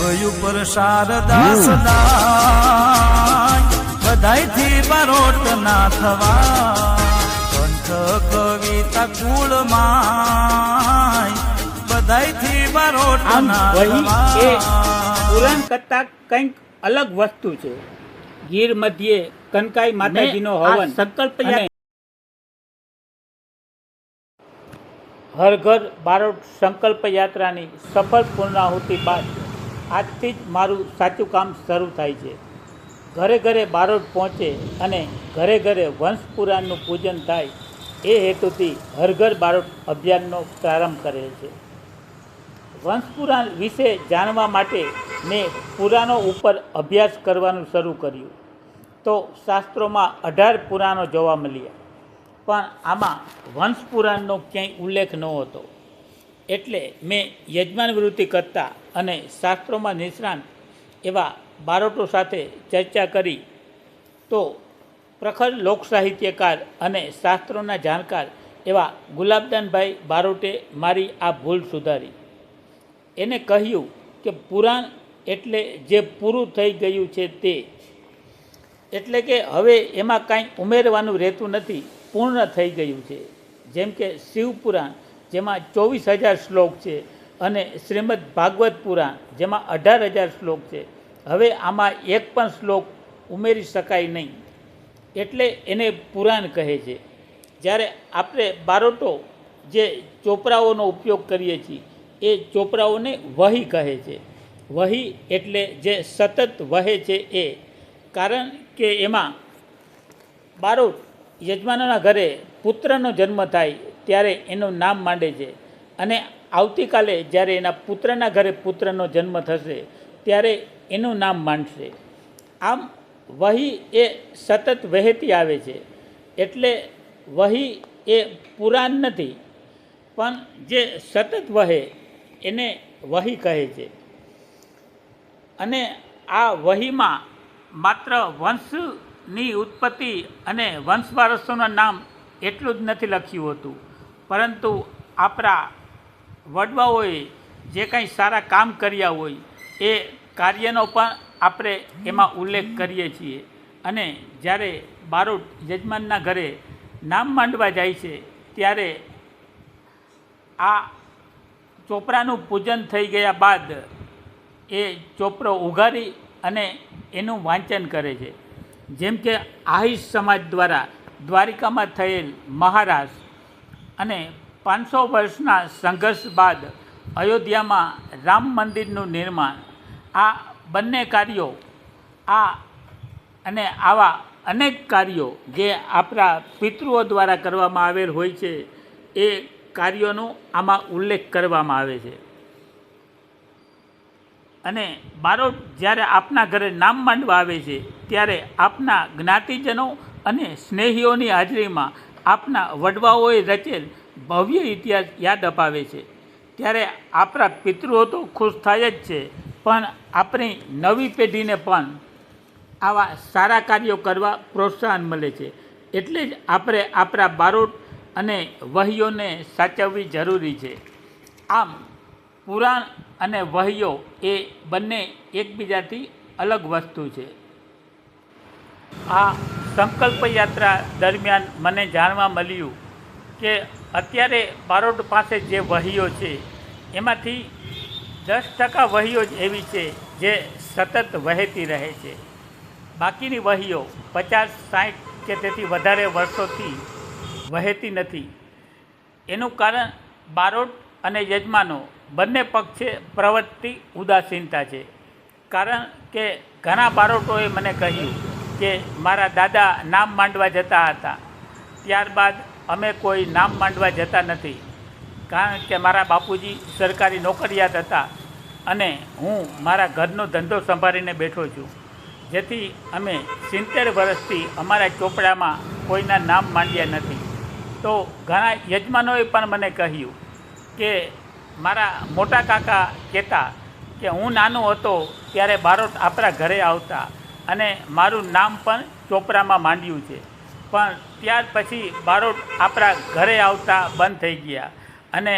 ઉપર શારદા સદાય બધાયથી બારોટ ના થવા કંઠ કવિતા કુળમાં બધાયથી બારોટ ના થવા। પુરાણ કરતા કંઈક અલગ વસ્તુ છે। ગીર મધ્યે કનકાઈ માતાજીનો હવન સંકલ્પ હર ઘર બારોટ સંકલ્પ યાત્રાની સફળ પૂર્ણાહુતિ બાદ આજથી જ મારું સાચું કામ શરૂ થાય છે। ઘરે ઘરે બારોટ પહોંચે અને ઘરે ઘરે વંશ પુરાણનું પૂજન થાય એ હેતુથી હર ઘર બારોટ અભિયાનનો પ્રારંભ કરેલ છે। વંશ પુરાણ વિશે જાણવા માટે મેં પુરાણો ઉપર અભ્યાસ કરવાનું શરૂ કર્યું તો શાસ્ત્રોમાં 18 પુરાણો જોવા મળ્યા, પણ આમાં વંશ પુરાણનો ક્યાંય ઉલ્લેખ ન હતો। એટલે મેં યજમાન વૃત્તિ કરતા અને શાસ્ત્રોમાં નિષ્ણાંત એવા બારોટો સાથે ચર્ચા કરી તો પ્રખર લોકસાહિત્યકાર અને શાસ્ત્રોના જાણકાર એવા ગુલાબદાનભાઈ બારોટે મારી આ ભૂલ સુધારી। એને કહ્યું કે પુરાણ એટલે જે પૂરું થઈ ગયું છે તે, એટલે કે હવે એમાં કાંઈ ઉમેરવાનું રહેતું નથી, પૂર્ણ થઈ ગયું છે। જેમ કે શિવપુરાણ જેમાં 24,000 શ્લોક છે અને શ્રીમદ ભાગવત પુરાણ જેમાં 18,000 શ્લોક છે, હવે આમાં એક પણ શ્લોક ઉમેરી શકાય નહીં, એટલે એને પુરાણ કહે છે। જ્યારે આપણે બારોટો જે ચોપરાઓનો ઉપયોગ કરીએ છીએ એ ચોપરાઓને વહી કહે છે। વહી એટલે જે સતત વહે છે એ, કારણ કે એમાં બારોટ યજમાનોના ઘરે પુત્રનો જન્મ થાય ત્યારે એનું નામ માંડે છે અને આવતીકાલે જ્યારે એના પુત્રના ઘરે પુત્રનો જન્મ થશે ત્યારે એનું નામ માંડશે। આમ વહી એ સતત વહેતી આવે છે, એટલે વહી એ પુરાણ નથી, પણ જે સતત વહે એને વહી કહે છે। અને આ વહીમાં માત્ર વંશની ઉત્પત્તિ અને વંશ વારસોના નામ એટલું જ નથી લખ્યું હતું, પરંતુ આપણા વડવાઓએ જે કંઈ સારા કામ કર્યા હોય એ કાર્યનો પણ આપણે એમાં ઉલ્લેખ કરીએ છીએ। અને જ્યારે બારોટ યજમાનના ઘરે નામ માંડવા જાય છે ત્યારે આ ચોપરાનું પૂજન થઈ ગયા બાદ એ ચોપરો ઉઘાડી અને એનું વાંચન કરે છે। જેમ કે આહિર સમાજ દ્વારા દ્વારિકામાં થયેલ મહારાજ અને 500 વર્ષના સંઘર્ષ બાદ અયોધ્યામાં રામ મંદિરનું નિર્માણ, આ બંને કાર્યો અને આવા અનેક કાર્યો જે આપણા પિતૃઓ દ્વારા કરવામાં આવેલ હોય છે એ કાર્યોનો આમાં ઉલ્લેખ કરવામાં આવે છે। અને બારોટ જ્યારે આપના ઘરે નામ માંડવા આવે છે ત્યારે આપના જ્ઞાતિજનો અને સ્નેહીઓની હાજરીમાં આપના વડવાઓએ રચેલ ભવ્ય ઇતિહાસ યાદ અપાવે છે। ત્યારે આપણા પિતૃઓ તો ખુશ થાય જ છે, પણ આપણી નવી પેઢીને પણ આવા સારા કાર્યો કરવા પ્રોત્સાહન મળે છે। એટલે જ આપણે આપણા બારોટ અને વહીઓને સાચવવી જરૂરી છે। આમ પુરાણ અને વહીઓ એ બંને એકબીજાથી અલગ વસ્તુ છે। આ સંકલ્પ યાત્રા દરમિયાન મને જાણવા મળ્યું કે અત્યારે બારોટ પાસે જે વહીઓ છે એમાંથી 10% વહીઓ જ એવી છે જે સતત વહેતી રહે છે, બાકીની વહીઓ 50-60 કે તેથી વધારે વર્ષોથી વહેતી નથી। એનું કારણ બારોટ અને યજમાનો બંને પક્ષે પ્રવર્તતી ઉદાસીનતા છે। કારણ કે ઘણા બારોટોએ મને કહ્યું કે મારા દાદા નામ માંડવા જતા હતા, ત્યારબાદ અમે કોઈ નામ માંડવા જતા નથી, કારણ કે મારા બાપુજી સરકારી નોકરિયાત હતા અને હું મારા ઘરનો ધંધો સંભાળીને બેઠો છું, જેથી અમે 70 વર્ષથી અમારા ચોપડામાં કોઈના નામ માંડ્યા નથી। તો ઘણા યજમાનોએ પણ મને કહ્યું કે મારા મોટા કાકા કહેતા કે હું નાનો હતો ત્યારે બારોટ આપણા ઘરે આવતા અને મારું નામ પણ ચોપરામાં માંડ્યું છે, પણ ત્યાર પછી બારોટ આપણા ઘરે આવતા બંધ થઈ ગયા અને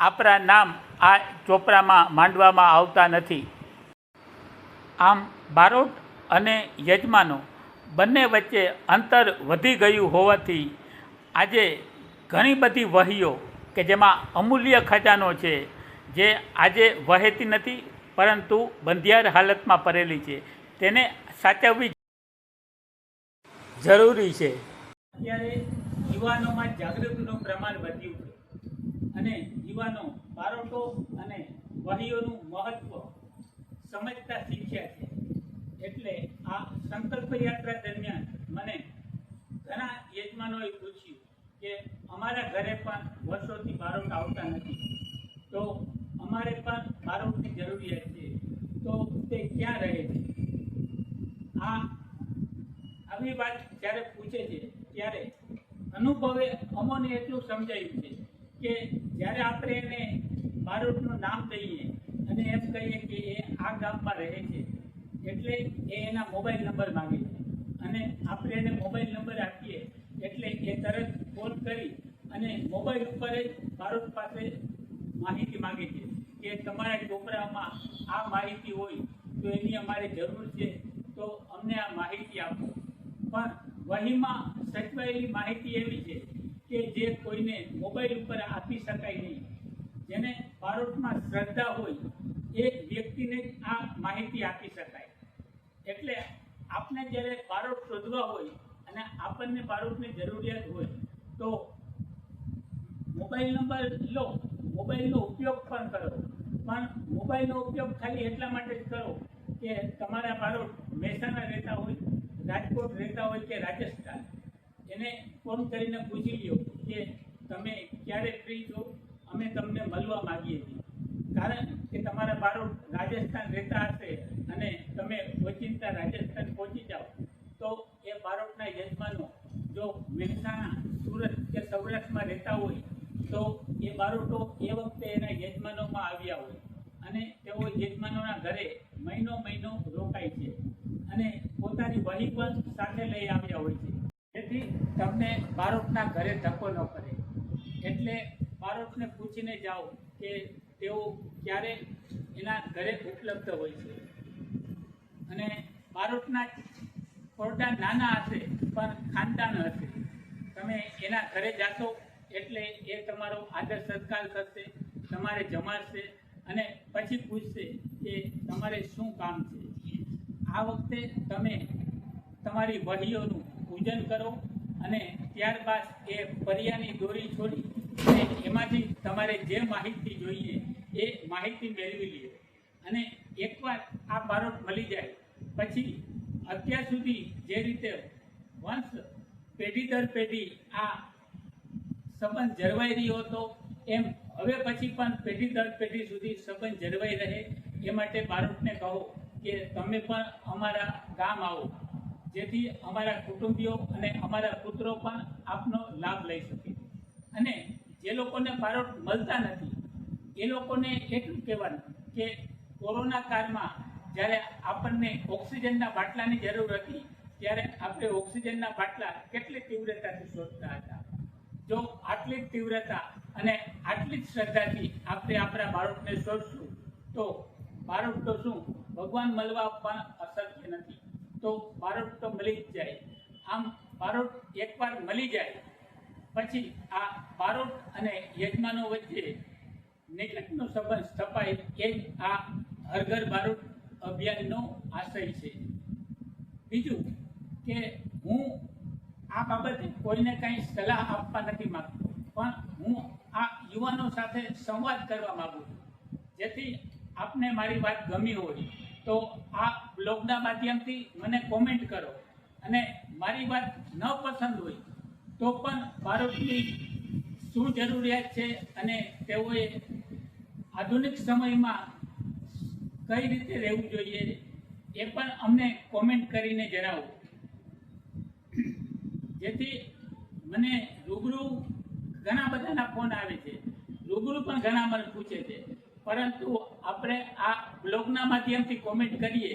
આપણા નામ આ ચોપરામાં માંડવામાં આવતા નથી। આમ બારોટ અને યજમાનો બંને વચ્ચે અંતર વધી ગયું હોવાથી આજે ઘણી બધી વહીઓ કે જેમાં અમૂલ્ય ખજાનો છે જે આજે વહેતી નથી પરંતુ બંધિયાર હાલતમાં પડેલી છે તેને સાચવવી જરૂરી છે. અત્યારે યુવાનોમાં જાગૃતિનું પ્રમાણ વધ્યું છે અને યુવાનો બારોટો અને વહીઓનું મહત્વ સમજતા શીખ્યા છે. એટલે આ સંકલ્પ યાત્રા દરમિયાન મને ઘણા યજમાનોએ પૂછ્યું કે અમારા ઘરે પણ વર્ષોથી બારોટ આવતા નથી, તો અમારે પણ બારોટની જરૂરિયાત છે, તો તે ક્યાં રહે છે? આવી વાત જ્યારે પૂછે છે ત્યારે અનુભવે અમોને એટલું સમજાયું છે કે જ્યારે આપણે એને બારોટનું નામ દઈએ અને એમ કહીએ કે એ આ ગામમાં રહે છે એટલે એ એના મોબાઈલ નંબર માંગે છે અને આપણે એને મોબાઈલ નંબર આપીએ એટલે એ તરત ફોન કરી અને મોબાઈલ ઉપર જ બારોટ પાસે માહિતી માંગે છે કે તમારા છોકરામાં આ માહિતી હોય તો એની અમારે જરૂર છે, તો અમને આ માહિતી આપો. પણ વહીમાં સચવાયેલી માહિતી એવી છે કે જે કોઈને મોબાઈલ ઉપર આપી શકાય નહીં. જેને બારોટમાં શ્રદ્ધા હોય એ વ્યક્તિને જ આ માહિતી આપી શકાય. એટલે આપણે જ્યારે બારોટ શોધવા હોય અને આપણને બારોટની જરૂરિયાત હોય તો મોબાઈલ નંબર લો, મોબાઈલનો ઉપયોગ પણ કરો, પણ મોબાઈલનો ઉપયોગ ખાલી એટલા માટે જ કરો કે તમારા બારોટ મહેસાણા રહેતા હોય, રાજકોટ રહેતા હોય કે રાજસ્થાન, એને ફોન કરીને પૂછી લ્યો કે તમે ક્યારે ફ્રી છો, અમે તમને મળવા માગીએ છીએ. કારણ કે તમારા બારોટ રાજસ્થાન રહેતા હશે અને તમે ઓચિંતા રાજસ્થાન પહોંચી જાઓ તો એ બારોટના યજમાનો જો મહેસાણા, સુરત કે સૌરાષ્ટ્રમાં રહેતા હોય તો એ બારોટો એ વખતે એના યજમાનોમાં આવ્યા હોય અને તેઓ યજમાનોના ઘરે મહિનો રોકાય છે અને પોતાની વહી પણ સાથે લઈ આવ્યા હોય છે, જેથી તમને બારોટના ઘરે ધક્કો ન પડે. એટલે બારોટને પૂછીને જાઓ કે તેઓ ક્યારે એના ઘરે ઉપલબ્ધ હોય છે. અને બારોટના ઓરડા નાના હશે પણ ખાનદાન હશે, તમે એના ઘરે જાશો એટલે એ તમારો આદર સત્કાર કરશે, તમારે જમાડશે અને પછી પૂછશે કે તમારે શું કામ છે. આ વખતે તમે તમારી વહીઓનું પૂજન કરો અને ત્યારબાદ એ પરિયાની દોરી છોડી અને એમાંથી તમારે જે માહિતી જોઈએ એ માહિતી મેળવી લ્યો. અને એકવાર આ બારોટ મળી જાય પછી અત્યાર સુધી જે રીતે વંશ પેઢી દર પેઢી આ સંબંધ જળવાઈ રહ્યો હતો એમ હવે પછી પણ પેઢી દર પેઢી સુધી સંબંધ જળવાઈ રહે એ માટે બારોટને કહો કે તમે પણ અમારા ગામ આવો, જેથી અમારા કુટુંબીઓ અને અમારા પુત્રો પણ આપનો લાભ લઈ શકે. અને જે લોકોને બારોટ મળતા નથી એ લોકોને એટલું કહેવાનું કે કોરોના કાળમાં જ્યારે આપણને ઓક્સિજનના બાટલાની જરૂર હતી ત્યારે આપણે ઓક્સિજનના બાટલા કેટલી તીવ્રતાથી શોધતા હતા. જો આટલી જ તીવ્રતા અને આટલી જ શ્રદ્ધાથી આપણે આપણા બારોટને શોધશું તો બારોટ તો શું ભગવાન મળવા પણ અશક્ય નથી, તો બારોટ તો મળી જ જાય. આમ બારોટ એકવાર મળી જાય પછી આ બારોટ અને યજમાનો વચ્ચે નિકટનો સંબંધ સ્થપાય એ જ આ હર ઘર બારોટ અભિયાનનો આશય છે. બીજું કે હું આ બાબતે કોઈને કંઈ સલાહ આપવા નથી માગતો, પણ હું આ યુવાનો સાથે સંવાદ કરવા માગું છું. જેથી આપને મારી વાત ગમી હોય તો આ બ્લોગના માધ્યમથી મને કોમેન્ટ કરો અને મારી વાત ન પસંદ હોય તો પણ બારોટની શું જરૂરિયાત છે અને તેઓએ આધુનિક સમયમાં કઈ રીતે રહેવું જોઈએ એ પણ અમને કોમેન્ટ કરીને જણાવો. જેથી મને રૂબરૂ ઘણા બધાના ફોન આવે છે, રૂબરૂ પણ ઘણા મને પૂછે છે, પરંતુ આપણે આ બ્લોગના માધ્યમથી કોમેન્ટ કરીએ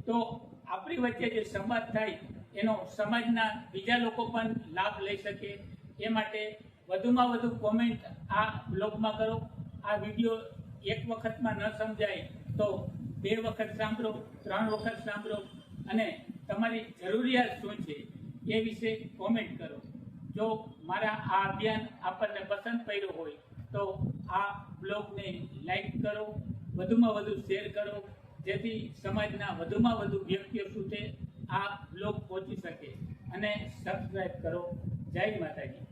તો આપણી વચ્ચે જે સંવાદ થાય એનો સમાજના બીજા લોકો પણ લાભ લઈ શકે. એ માટે વધુમાં વધુ કોમેન્ટ આ બ્લોગમાં કરો. આ વિડીયો એક વખતમાં ન સમજાય તો 2 વખત સાંભળો, 3 વખત સાંભળો અને તમારી જરૂરિયાત શું છે એ વિશે કોમેન્ટ કરો. જો મારા આ અભિયાન આપણને પસંદ પડ્યો હોય તો આ બ્લોગને લાઈક કરો, વધુમાં વધુ શેર કરો, જેથી સમાજના વધુમાં વધુ વ્યક્તિઓ સુધી આ બ્લોગ પહોંચી શકે અને સબસ્ક્રાઈબ કરો. જય માતાજી.